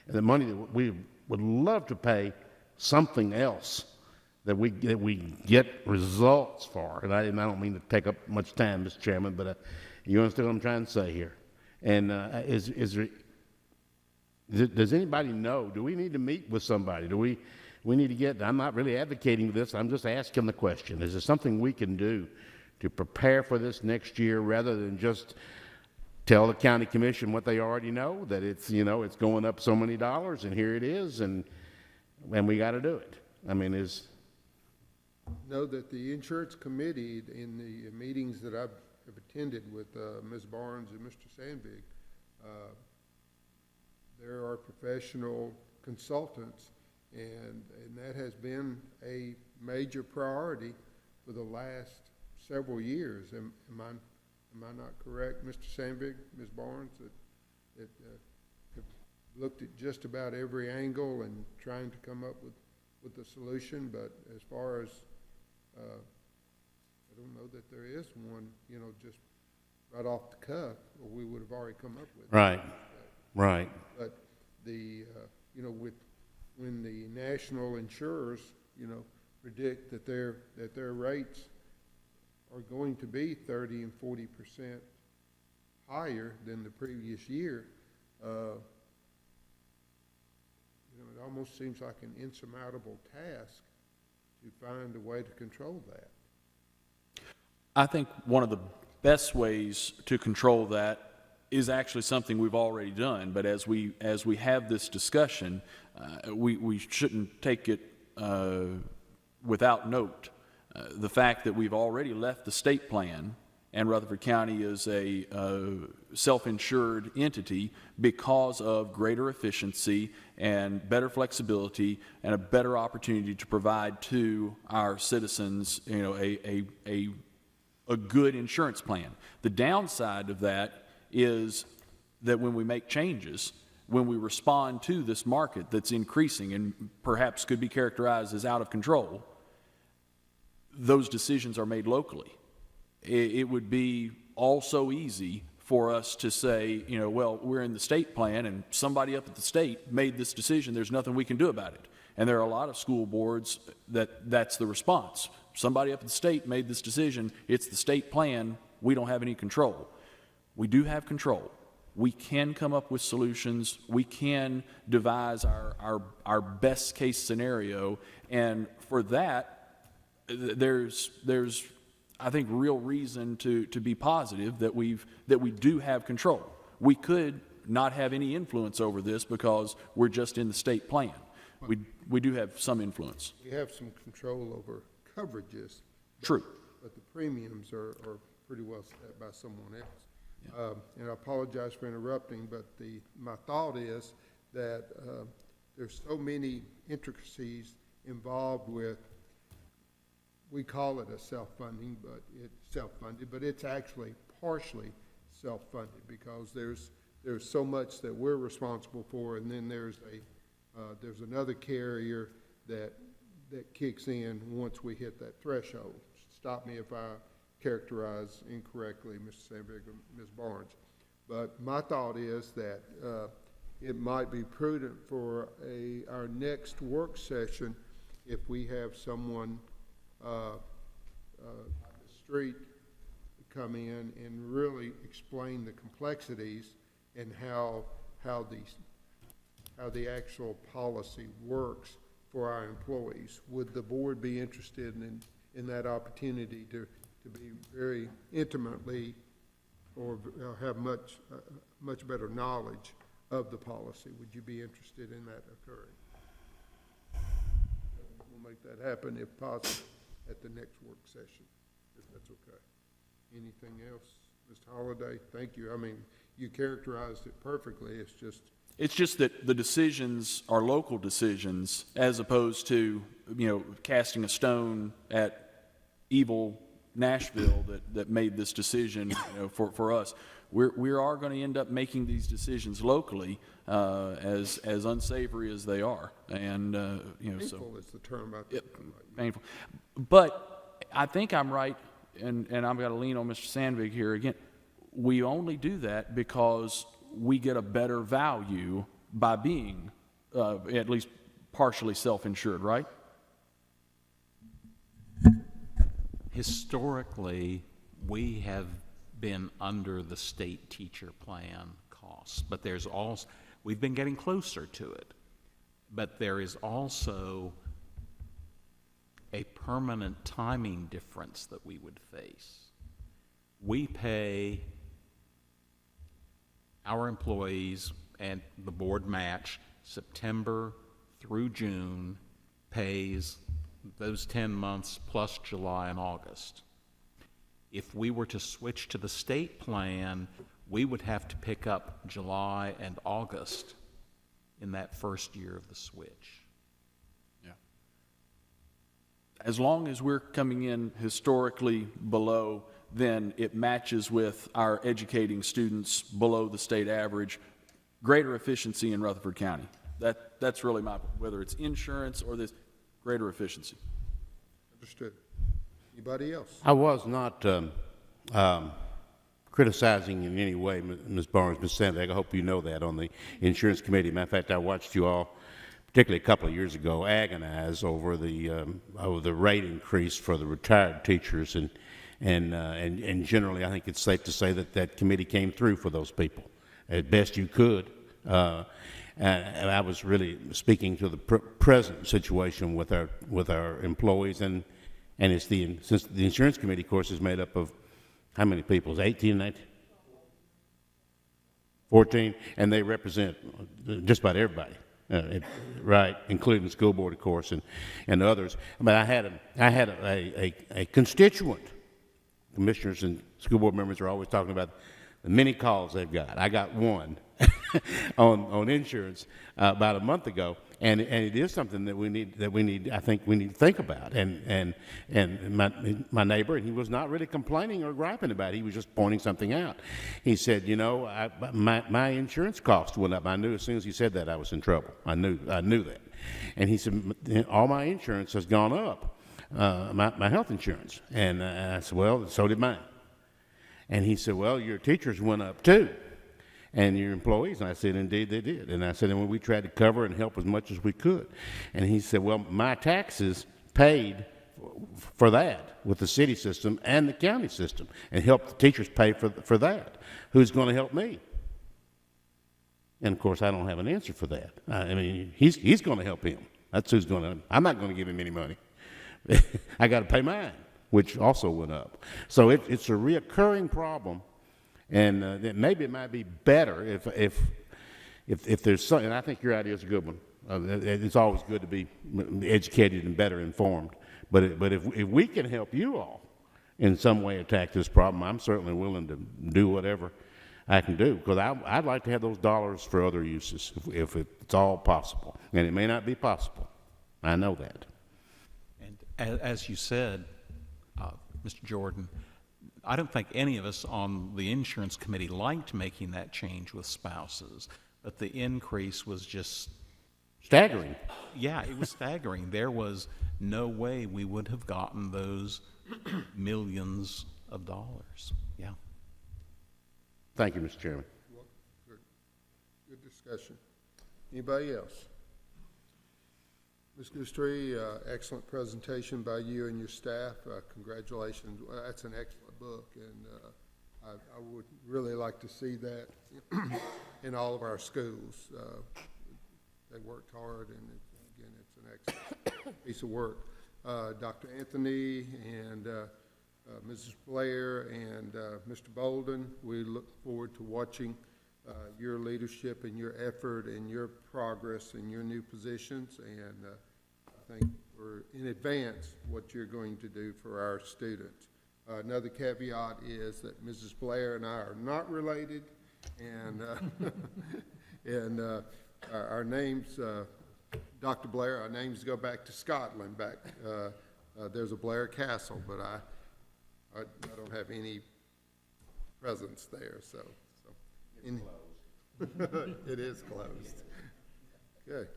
And the money that we would love to pay something else that we get results for. And I don't mean to take up much time, Mr. Chairman, but you understand what I'm trying to say here. And does anybody know? Do we need to meet with somebody? Do we need to get? I'm not really advocating this. I'm just asking the question. Is there something we can do to prepare for this next year, rather than just tell the county commission what they already know, that it's it's going up so many dollars, and here it is, and we got to do it? I mean, know that the insurance committee, in the meetings that I've attended with Ms. Barnes and Mr. Sandvig, there are professional consultants, and that has been a major priority for the last several years. Am I not correct, Mr. Sandvig, Ms. Barnes, that have looked at just about every angle and trying to come up with a solution? But as far as I don't know that there is one, just right off the cuff, or we would have already come up with. Right. Right. But when the national insurers, predict that their rates are going to be 30% and 40% higher than the previous year, it almost seems like an insurmountable task to find a way to control that. I think one of the best ways to control that is actually something we've already done. But as we have this discussion, we shouldn't take it without note. The fact that we've already left the state plan, and Rutherford County is a self-insured entity because of greater efficiency and better flexibility and a better opportunity to provide to our citizens, a good insurance plan. The downside of that is that when we make changes, when we respond to this market that's increasing and perhaps could be characterized as out of control, those decisions are made locally. It would be also easy for us to say, well, we're in the state plan and somebody up at the state made this decision, there's nothing we can do about it. And there are a lot of school boards that's the response. Somebody up at the state made this decision, it's the state plan, we don't have any control. We do have control. We can come up with solutions. We can devise our best case scenario. And for that, there's I think real reason to be positive that we do have control. We could not have any influence over this because we're just in the state plan. We do have some influence. We have some control over coverages. True. But the premiums are pretty well set by someone else. And I apologize for interrupting, but my thought is that there's so many intricacies involved with, we call it a self-funding, but it's actually partially self-funded because there's so much that we're responsible for, and then there's another carrier that kicks in once we hit that threshold. Stop me if I characterize incorrectly, Mr. Sandberg or Ms. Barnes. But my thought is that it might be prudent for our next work session if we have someone on the street come in and really explain the complexities and how the actual policy works for our employees. Would the board be interested in that opportunity to be very intimately or have much better knowledge of the policy? Would you be interested in that occurring? We'll make that happen if possible at the next work session, if that's okay. Anything else? Mr. Holliday, thank you. I mean, you characterized it perfectly. It's just that the decisions are local decisions as opposed to, casting a stone at evil Nashville that made this decision, for us. We are going to end up making these decisions locally, as unsavory as they are, and painful is the term painful. But I think I'm right, and I've got to lean on Mr. Sandvig here again. We only do that because we get a better value by being at least partially self-insured, right? Historically, we have been under the state teacher plan costs, but we've been getting closer to it. But there is also a permanent timing difference that we would face. We pay our employees, and the board match, September through June, pays those 10 months plus July and August. If we were to switch to the state plan, we would have to pick up July and August in that first year of the switch. Yeah. As long as we're coming in historically below, then it matches with our educating students below the state average, greater efficiency in Rutherford County. That's really whether it's insurance or this, greater efficiency. Understood. Anybody else? I was not criticizing in any way, Ms. Barnes, Ms. Sandberg. I hope you know that on the insurance committee. Matter of fact, I watched you all, particularly a couple of years ago, agonize over the rate increase for the retired teachers, and generally, I think it's safe to say that committee came through for those people as best you could. And I was really speaking to the present situation with our employees, and since the insurance committee, of course, is made up of how many people? Is 18, 19? 14, and they represent just about everybody, right, including the school board, of course, and others. But I had a constituent. Commissioners and school board members are always talking about the many calls they've got. I got one on insurance about a month ago, and it is something that we need. I think we need to think about. And my neighbor, and he was not really complaining or griping about it. He was just pointing something out. He said, my insurance cost went up. I knew as soon as he said that I was in trouble. I knew that. And he said, all my insurance has gone up. My health insurance. And I said, well, so did mine. And he said, well, your teachers went up too, and your employees. And I said, indeed they did. And I said, and we tried to cover and help as much as we could. And he said, well, my taxes paid for that with the city system and the county system, and helped the teachers pay for that. Who's going to help me? And of course, I don't have an answer for that. I mean, he's going to help him. That's who's going to. I'm not going to give him any money. I got to pay mine, which also went up. So it's a reoccurring problem, and maybe it might be better if there's something. And I think your idea is a good one. It's always good to be educated and better informed. But if we can help you all in some way attack this problem, I'm certainly willing to do whatever I can do, because I'd like to have those dollars for other uses, if it's all possible. And it may not be possible. I know that. And as you said, Mr. Jordan, I don't think any of us on the insurance committee liked making that change with spouses, but the increase was just Staggering. Yeah, it was staggering. There was no way we would have gotten those millions of dollars. Yeah. Thank you, Mr. Chairman. Well, good discussion. Anybody else? Ms. Goostree, excellent presentation by you and your staff. Congratulations. That's an excellent book, and I would really like to see that in all of our schools. They worked hard, and again, it's an excellent piece of work. Dr. Anthony and Mrs. Blair and Mr. Bolden, we look forward to watching your leadership and your effort and your progress in your new positions, and I think we're in advance what you're going to do for our students. Another caveat is that Mrs. Blair and I are not related, and our names, Dr. Blair, our names go back to Scotland. There's a Blair Castle, but I don't have any presence there, so. It is closed. Okay.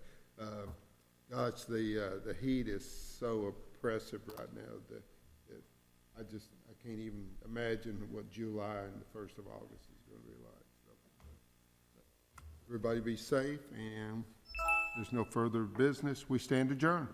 Gosh, the heat is so oppressive right now that I can't even imagine what July and the 1st of August is going to be like. So, everybody be safe, and there's no further business. We stand adjourned.